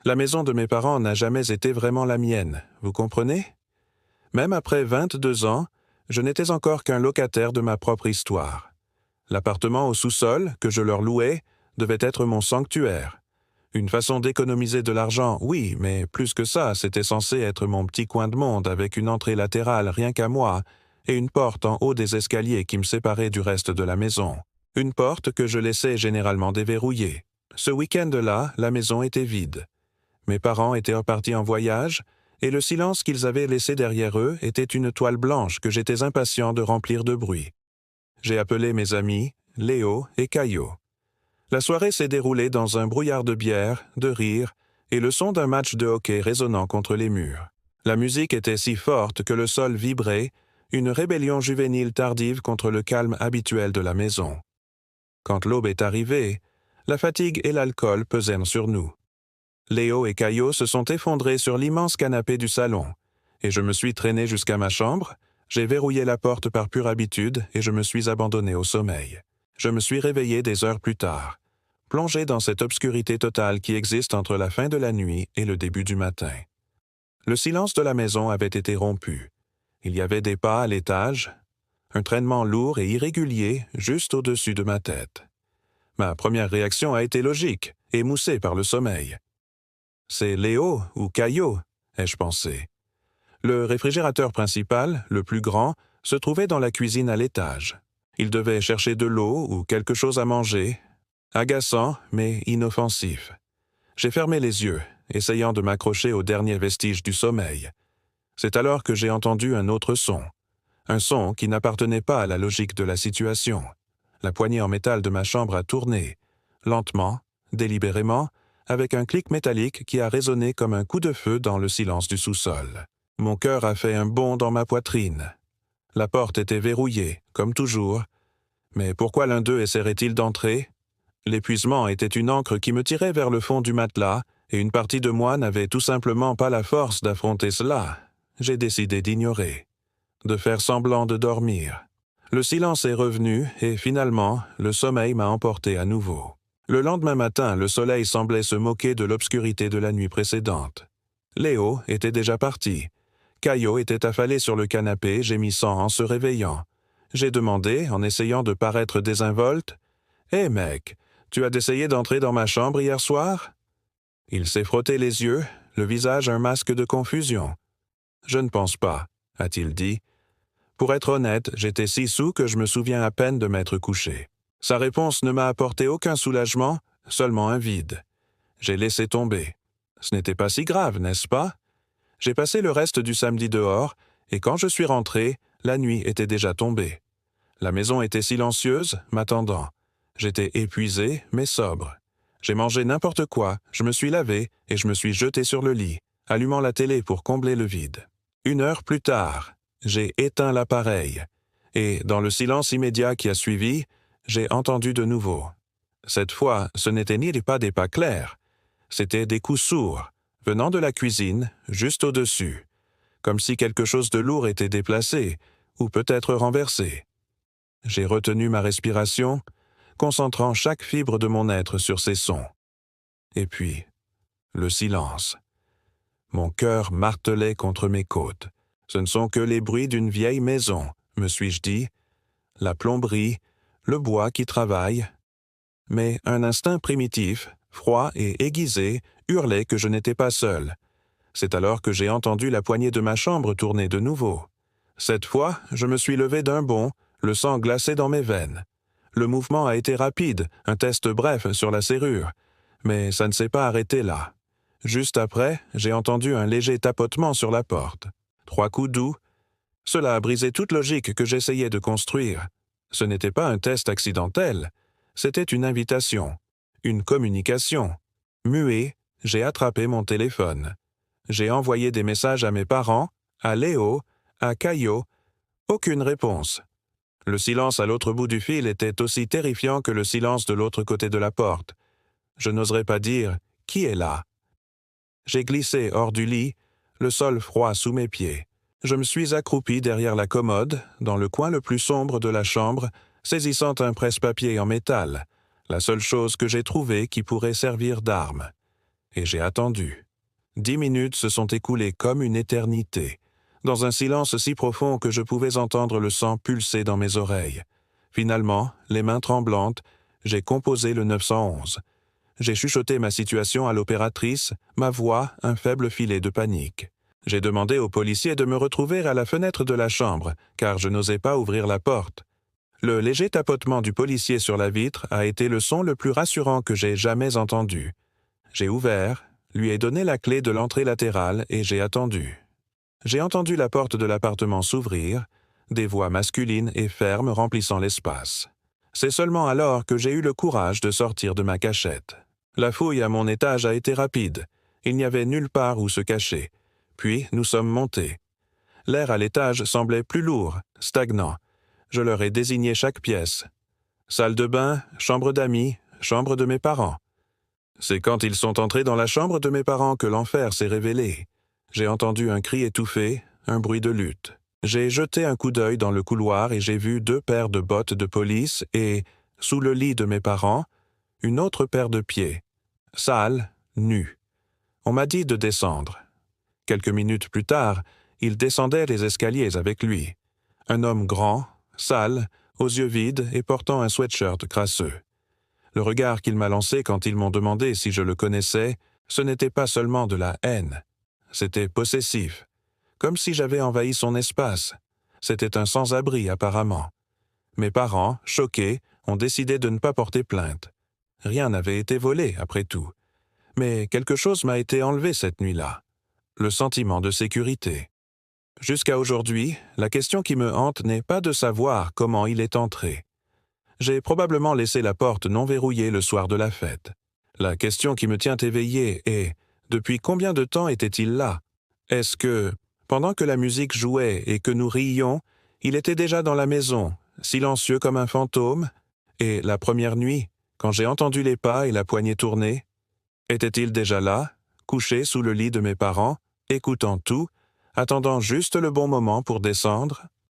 La maison de mes parents n'a jamais été vraiment la mienne, vous comprenez? Même après 22 ans, je n'étais encore qu'un locataire de ma propre histoire. L'appartement au sous-sol, que je leur louais, devait être mon sanctuaire. Une façon d'économiser de l'argent, oui, mais plus que ça, c'était censé être mon petit coin de monde avec une entrée latérale rien qu'à moi et une porte en haut des escaliers qui me séparait du reste de la maison. Une porte que je laissais généralement déverrouillée. Ce week-end-là, la maison était vide. Mes parents étaient repartis en voyage, et le silence qu'ils avaient laissé derrière eux était une toile blanche que j'étais impatient de remplir de bruit. J'ai appelé mes amis, Léo et Caillot. La soirée s'est déroulée dans un brouillard de bière, de rires, et le son d'un match de hockey résonnant contre les murs. La musique était si forte que le sol vibrait, une rébellion juvénile tardive contre le calme habituel de la maison. Quand l'aube est arrivée, la fatigue et l'alcool pesèrent sur nous. Léo et Caillot se sont effondrés sur l'immense canapé du salon, et je me suis traîné jusqu'à ma chambre, j'ai verrouillé la porte par pure habitude et je me suis abandonné au sommeil. Je me suis réveillé des heures plus tard, plongé dans cette obscurité totale qui existe entre la fin de la nuit et le début du matin. Le silence de la maison avait été rompu. Il y avait des pas à l'étage, un traînement lourd et irrégulier juste au-dessus de ma tête. Ma première réaction a été logique, émoussée par le sommeil. C'est Léo ou Caillot, ai-je pensé. Le réfrigérateur principal, le plus grand, se trouvait dans la cuisine à l'étage. Il devait chercher de l'eau ou quelque chose à manger. Agaçant, mais inoffensif. J'ai fermé les yeux, essayant de m'accrocher aux derniers vestiges du sommeil. C'est alors que j'ai entendu un autre son. Un son qui n'appartenait pas à la logique de la situation. La poignée en métal de ma chambre a tourné, lentement, délibérément, avec un clic métallique qui a résonné comme un coup de feu dans le silence du sous-sol. Mon cœur a fait un bond dans ma poitrine. La porte était verrouillée, comme toujours. Mais pourquoi l'un d'eux essaierait-il d'entrer? L'épuisement était une ancre qui me tirait vers le fond du matelas, et une partie de moi n'avait tout simplement pas la force d'affronter cela. J'ai décidé d'ignorer, de faire semblant de dormir. Le silence est revenu, et finalement, le sommeil m'a emporté à nouveau. Le lendemain matin, le soleil semblait se moquer de l'obscurité de la nuit précédente. Léo était déjà parti. Caillot était affalé sur le canapé, gémissant en se réveillant. J'ai demandé, en essayant de paraître désinvolte, « Hé mec, tu as essayé d'entrer dans ma chambre hier soir ?» Il s'est frotté les yeux, le visage un masque de confusion. « Je ne pense pas, » a-t-il dit. Pour être honnête, j'étais si saoul que je me souviens à peine de m'être couché. Sa réponse ne m'a apporté aucun soulagement, seulement un vide. J'ai laissé tomber. Ce n'était pas si grave, n'est-ce pas? J'ai passé le reste du samedi dehors, et quand je suis rentré, la nuit était déjà tombée. La maison était silencieuse, m'attendant. J'étais épuisé, mais sobre. J'ai mangé n'importe quoi, je me suis lavé, et je me suis jeté sur le lit, allumant la télé pour combler le vide. 1 heure plus tard, j'ai éteint l'appareil, et dans le silence immédiat qui a suivi, j'ai entendu de nouveau. Cette fois, ce n'étaient ni pas des pas clairs, c'étaient des coups sourds, venant de la cuisine, juste au-dessus, comme si quelque chose de lourd était déplacé, ou peut-être renversé. J'ai retenu ma respiration, concentrant chaque fibre de mon être sur ces sons. Et puis, le silence. Mon cœur martelait contre mes côtes. Ce ne sont que les bruits d'une vieille maison, me suis-je dit, la plomberie, le bois qui travaille. Mais un instinct primitif, froid et aiguisé, hurlait que je n'étais pas seul. C'est alors que j'ai entendu la poignée de ma chambre tourner de nouveau. Cette fois, je me suis levé d'un bond, le sang glacé dans mes veines. Le mouvement a été rapide, un test bref sur la serrure, mais ça ne s'est pas arrêté là. Juste après, j'ai entendu un léger tapotement sur la porte. 3 coups doux. Cela a brisé toute logique que j'essayais de construire. Ce n'était pas un test accidentel, c'était une invitation, une communication. Muet, j'ai attrapé mon téléphone. J'ai envoyé des messages à mes parents, à Léo, à Caillot. Aucune réponse. Le silence à l'autre bout du fil était aussi terrifiant que le silence de l'autre côté de la porte. Je n'oserais pas dire « Qui est là ?» J'ai glissé hors du lit, le sol froid sous mes pieds. Je me suis accroupi derrière la commode, dans le coin le plus sombre de la chambre, saisissant un presse-papier en métal, la seule chose que j'ai trouvée qui pourrait servir d'arme. Et j'ai attendu. 10 minutes se sont écoulées comme une éternité, dans un silence si profond que je pouvais entendre le sang pulser dans mes oreilles. Finalement, les mains tremblantes, j'ai composé le 911. J'ai chuchoté ma situation à l'opératrice, ma voix un faible filet de panique. J'ai demandé au policier de me retrouver à la fenêtre de la chambre, car je n'osais pas ouvrir la porte. Le léger tapotement du policier sur la vitre a été le son le plus rassurant que j'ai jamais entendu. J'ai ouvert, lui ai donné la clé de l'entrée latérale et j'ai attendu. J'ai entendu la porte de l'appartement s'ouvrir, des voix masculines et fermes remplissant l'espace. C'est seulement alors que j'ai eu le courage de sortir de ma cachette. La fouille à mon étage a été rapide. Il n'y avait nulle part où se cacher. Puis nous sommes montés. L'air à l'étage semblait plus lourd, stagnant. Je leur ai désigné chaque pièce. Salle de bain, chambre d'amis, chambre de mes parents. C'est quand ils sont entrés dans la chambre de mes parents que l'enfer s'est révélé. J'ai entendu un cri étouffé, un bruit de lutte. J'ai jeté un coup d'œil dans le couloir et j'ai vu 2 paires de bottes de police et, sous le lit de mes parents, une autre paire de pieds. Sale, nue. On m'a dit de descendre. Quelques minutes plus tard, il descendait les escaliers avec lui. Un homme grand, sale, aux yeux vides et portant un sweatshirt crasseux. Le regard qu'il m'a lancé quand ils m'ont demandé si je le connaissais, ce n'était pas seulement de la haine. C'était possessif. Comme si j'avais envahi son espace. C'était un sans-abri, apparemment. Mes parents, choqués, ont décidé de ne pas porter plainte. Rien n'avait été volé, après tout. Mais quelque chose m'a été enlevé cette nuit-là. Le sentiment de sécurité. Jusqu'à aujourd'hui, la question qui me hante n'est pas de savoir comment il est entré. J'ai probablement laissé la porte non verrouillée le soir de la fête. La question qui me tient éveillé est « Depuis combien de temps était-il là? Est-ce que, pendant que la musique jouait et que nous riions, il était déjà dans la maison, silencieux comme un fantôme? Et la première nuit, quand j'ai entendu les pas et la poignée tourner, était-il déjà là, couché sous le lit de mes parents, écoutant tout, attendant juste le bon moment pour descendre?